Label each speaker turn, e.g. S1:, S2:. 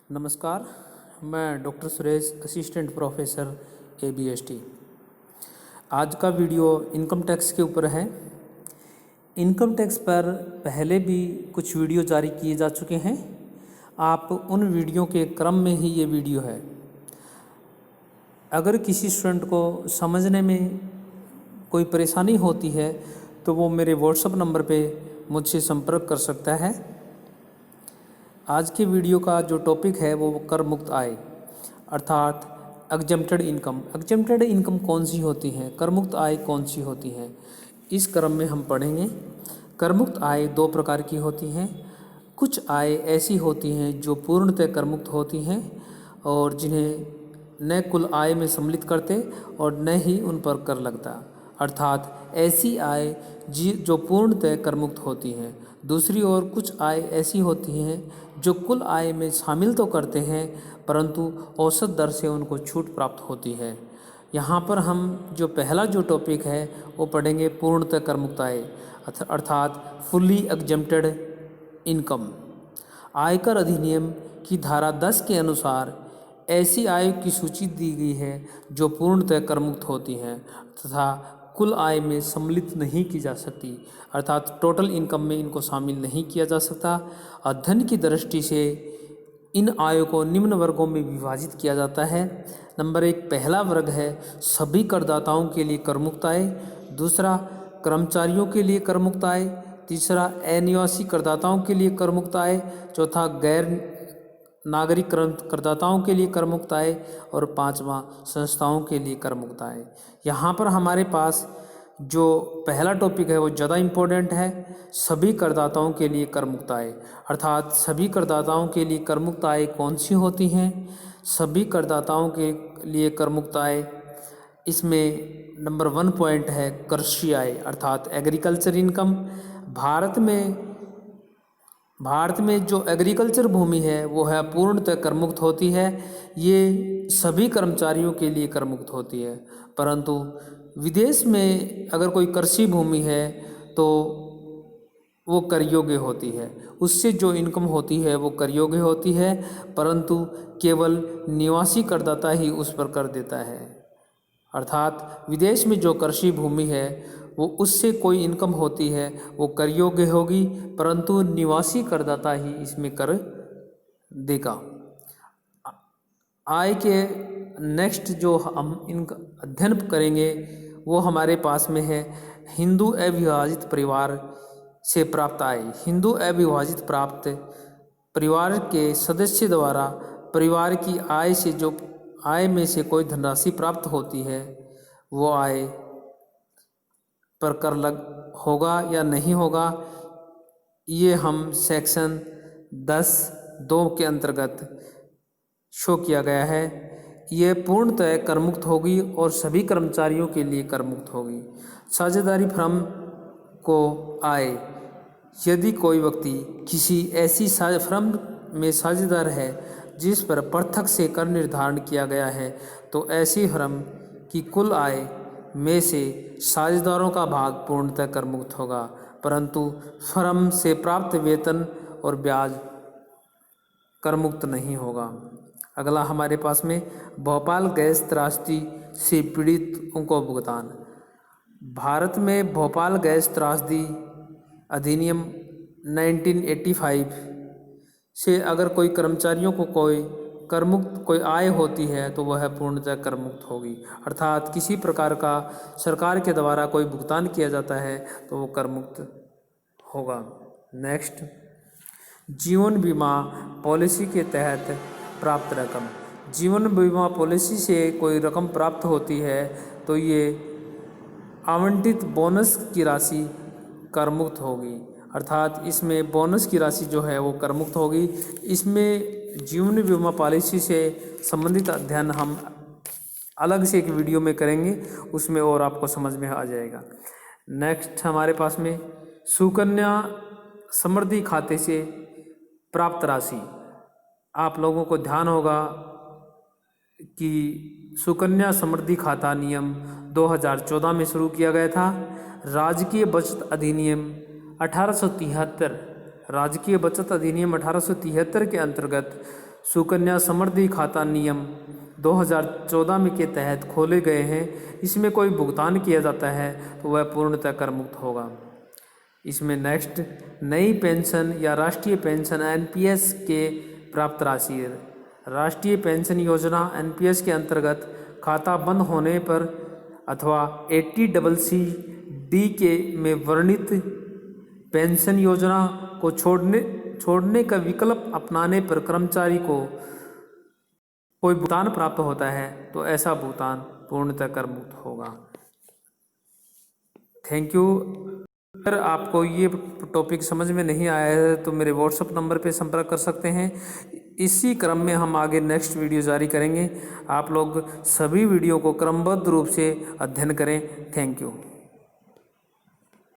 S1: नमस्कार, मैं doctor Suresh, assistant professor ABST। आज का वीडियो इनकम टैक्स के ऊपर है। इनकम टैक्स पर पहले भी कुछ वीडियो जारी किए जा चुके हैं। आप उन वीडियो के क्रम में ही ये वीडियो है। अगर किसी स्टूडेंट को समझने में कोई परेशानी होती है तो वो मेरे व्हाट्सएप नंबर पे मुझसे संपर्क कर सकता है। आज के वीडियो का जो टॉपिक है वो कर मुक्त आय अर्थात एग्जम्प्टेड इनकम। एग्जम्प्टेड इनकम कौन सी होती है, कर मुक्त आय कौन सी होती है, इस क्रम में हम पढ़ेंगे। कर मुक्त आय दो प्रकार की होती हैं। कुछ आय ऐसी होती हैं जो पूर्णतः कर मुक्त होती हैं और जिन्हें न कुल आय में सम्मिलित करते और न ही उन पर कर लगता, अर्थात ऐसी आय जो पूर्णतः कर मुक्त होती हैं। दूसरी ओर कुछ आय ऐसी होती हैं जो कुल आय में शामिल तो करते हैं परंतु औसत दर से उनको छूट प्राप्त होती है। यहाँ पर हम जो पहला जो टॉपिक है वो पढ़ेंगे पूर्णतः कर मुक्त आय अर्थात फुल्ली एग्जम्प्टेड इनकम। आयकर अधिनियम की धारा 10 के अनुसार ऐसी आय की सूची दी गई है जो पूर्णतः कर मुक्त होती हैं तथा कुल आय में सम्मिलित नहीं की जा सकती, अर्थात टोटल इनकम में इनको शामिल नहीं किया जा सकता। अध्ययन की दृष्टि से इन आयों को निम्न वर्गों में विभाजित किया जाता है। नंबर 1 पहला वर्ग है सभी करदाताओं के लिए कर मुक्त आय। दूसरा कर्मचारियों के लिए कर मुक्त आय। तीसरा अनिवासी करदाताओं के लिए कर मुक्त आय। चौथा गैर नागरिक करदाताओं के लिए कर मुक्त आय और पांचवा संस्थाओं के लिए कर मुक्त आय। यहाँ पर हमारे पास जो पहला टॉपिक है वो ज़्यादा इम्पोर्टेंट है, सभी करदाताओं के लिए कर मुक्त आय अर्थात सभी करदाताओं के लिए कर मुक्त आय कौन सी होती हैं। सभी करदाताओं के लिए कर मुक्त आय, इसमें नंबर 1 पॉइंट है कृषि आय अर्थात एग्रीकल्चर इनकम। भारत में जो एग्रीकल्चर भूमि है वो है पूर्णतः कर मुक्त होती है। ये सभी कर्मचारियों के लिए कर मुक्त होती है, परंतु विदेश में अगर कोई कृषि भूमि है तो वो कर योग्य होती है, उससे जो इनकम होती है वो कर योग्य होती है, परंतु केवल निवासी करदाता ही उस पर कर देता है। अर्थात विदेश में जो कृषि भूमि है वो उससे कोई इनकम होती है वो कर योग्य होगी, परंतु निवासी करदाता ही इसमें कर देगा। आय के नेक्स्ट जो हम इनका अध्ययन करेंगे वो हमारे पास में है हिंदू अविभाजित परिवार से प्राप्त आय। हिंदू अविभाजित प्राप्त परिवार के सदस्य द्वारा परिवार की आय से जो आय में से कोई धनराशि प्राप्त होती है वो आय पर कर लग होगा या नहीं होगा, ये हम सेक्शन 10(2) के अंतर्गत शो किया गया है। ये पूर्णतः कर मुक्त होगी और सभी कर्मचारियों के लिए कर मुक्त होगी। साझेदारी फर्म को आय, यदि कोई व्यक्ति किसी ऐसी फर्म में साझेदार है जिस पर पृथक से कर निर्धारण किया गया है तो ऐसी फर्म की कुल आय में से साझेदारों का भाग पूर्णतः कर मुक्त होगा, परंतु फर्म से प्राप्त वेतन और ब्याज कर मुक्त नहीं होगा। अगला हमारे पास में भोपाल गैस त्रासदी से पीड़ितों को भुगतान। भारत में भोपाल गैस त्रासदी अधिनियम 1985 से अगर कोई कर्मचारियों को कोई कर मुक्त कोई आय होती है तो वह पूर्णतः कर मुक्त होगी, अर्थात किसी प्रकार का सरकार के द्वारा कोई भुगतान किया जाता है तो वो कर मुक्त होगा। नेक्स्ट, जीवन बीमा पॉलिसी के तहत प्राप्त रकम। जीवन बीमा पॉलिसी से कोई रकम प्राप्त होती है तो ये आवंटित बोनस की राशि कर मुक्त होगी, अर्थात इसमें बोनस की राशि जो है वो कर मुक्त होगी। इसमें जीवन बीमा पॉलिसी से संबंधित अध्ययन हम अलग से एक वीडियो में करेंगे, उसमें और आपको समझ में आ जाएगा। नेक्स्ट हमारे पास में सुकन्या समृद्धि खाते से प्राप्त राशि। आप लोगों को ध्यान होगा कि सुकन्या समृद्धि खाता नियम 2014 में शुरू किया गया था। राजकीय बचत अधिनियम 1873 राजकीय बचत अधिनियम 1873 के अंतर्गत सुकन्या समृद्धि खाता नियम 2014 में के तहत खोले गए हैं। इसमें कोई भुगतान किया जाता है तो वह पूर्णतः कर मुक्त होगा। इसमें नेक्स्ट नई पेंशन या राष्ट्रीय पेंशन एनपीएस के प्राप्त राशि। राष्ट्रीय पेंशन योजना एनपीएस के अंतर्गत खाता बंद होने पर अथवा 80CC/D के में वर्णित पेंशन योजना को छोड़ने का विकल्प अपनाने पर कर्मचारी को कोई भुगतान प्राप्त होता है तो ऐसा भुगतान पूर्णतः कर मुक्त होगा। Thank you. अगर आपको ये टॉपिक समझ में नहीं आया है तो मेरे व्हाट्सएप नंबर पे संपर्क कर सकते हैं। इसी क्रम में हम आगे नेक्स्ट वीडियो जारी करेंगे। आप लोग सभी वीडियो को क्रमबद्ध रूप से अध्ययन करें। Thank you.